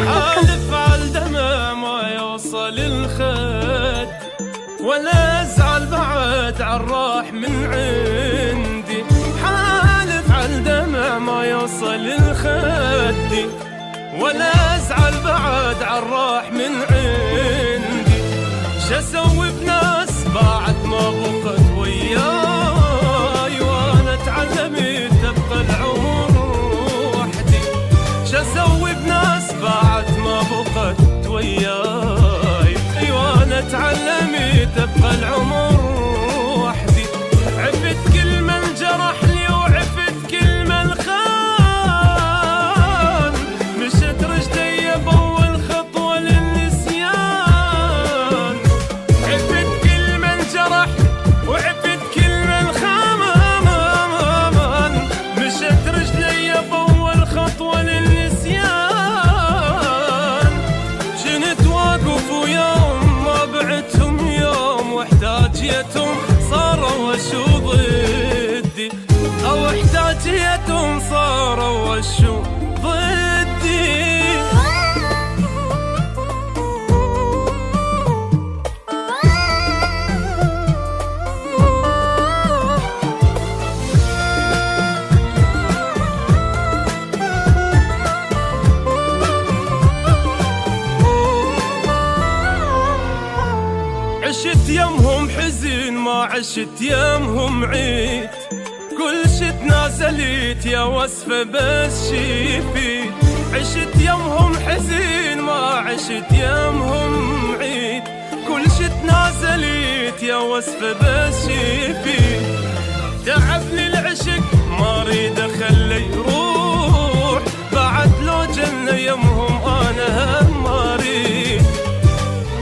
حالف عالدمع ما يوصل الخد، ولا ازعل بعد عالراح من عندي. حالف عالدمع ما يوصل الخد، ولا ازعل بعد عالراح من عندي. شاسوي بناس بعد ما بقت وياي، وانا تعلمت تبقى العمر وحدي. شاسوي بناس بعد ما بقت وياي، وانا تعلمت تبقى العمر وحدي. عفت كل من جرح لي وعفت كل من خان، مشت رجلي بأول خطوة للنسيان. عفت كل من جرح وعفت كل من خان، مشت رجلي بأول خطوة للنسيان. جنت واقف ويوم ما بعتهم يوم، واحتاجيتهم صاروا وشو ضدي، أو احتاجيتهم صاروا وشو ضدي. عشت يمهم حزن ما عشت يمهم عيد، كل شي تنازلت يا وصفة بس شيفي. عشت يمهم حزن ما عشت يمهم عيد، كل شي تنازلت يا وصفة بس شيفي. تعبني العشق ما اريد اخلي يروح، بعد لو جنة يمهم انا هم ما اريد.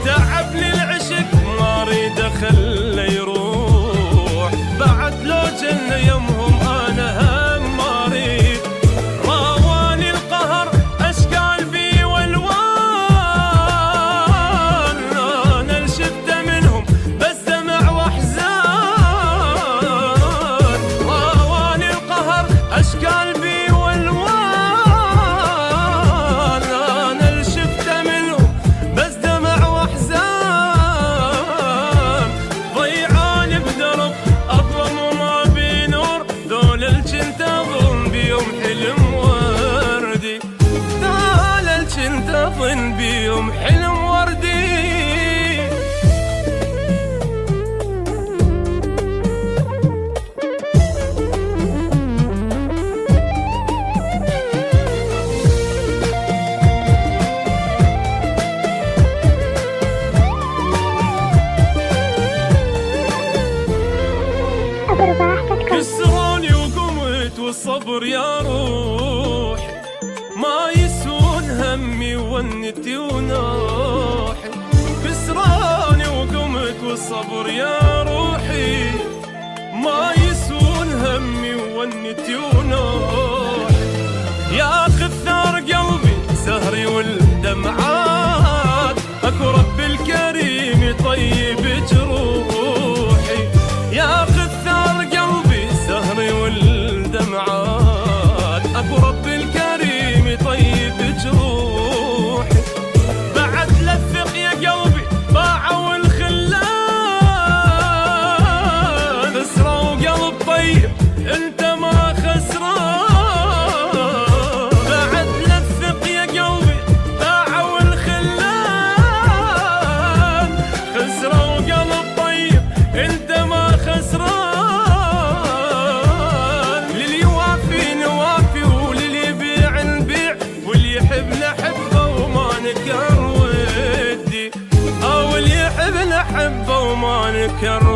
تعبني العشق ما اريد اخلي يروح، بعد لو جنة يمهم انا هم ما اريد. راواني القهر اشكال بي والوان، انا الشفت منهم بس دمع واحزان. راواني القهر اشكال بي والوان، انا الشفت منهم بس دمع واحزان. ضيعاني بدرب اظلم وما بي نور، ذول الجنت اظن بيوم حلم وردي. ذول الجنت اظن بيوم حلم وردي. كسروني وقمت والصبر يا روحي، ما يسون همي ونتي وناحي. كسروني وقمت والصبر يا روحي، ما يسون همي ونتي وناحي. يا خثار قلبي سهري والدمعات، اكو رب الكريم يطيب جروحي. يا خثار قلبي سهري والدمعات، اكو رب الكريم يطيب جروحي. بعد لفق يا قلبي باعوا الخلان، خسروا قلب طيب انت ما خسران. بعد لفق يا قلبي باعوا الخلان، خسروا قلب طيب انت ما خسران. للي يوافي نوافي، وللي يبيع نبيع، واللي يحب نحبه وما نكر ودي، او اللي يحب نحبه وما نكر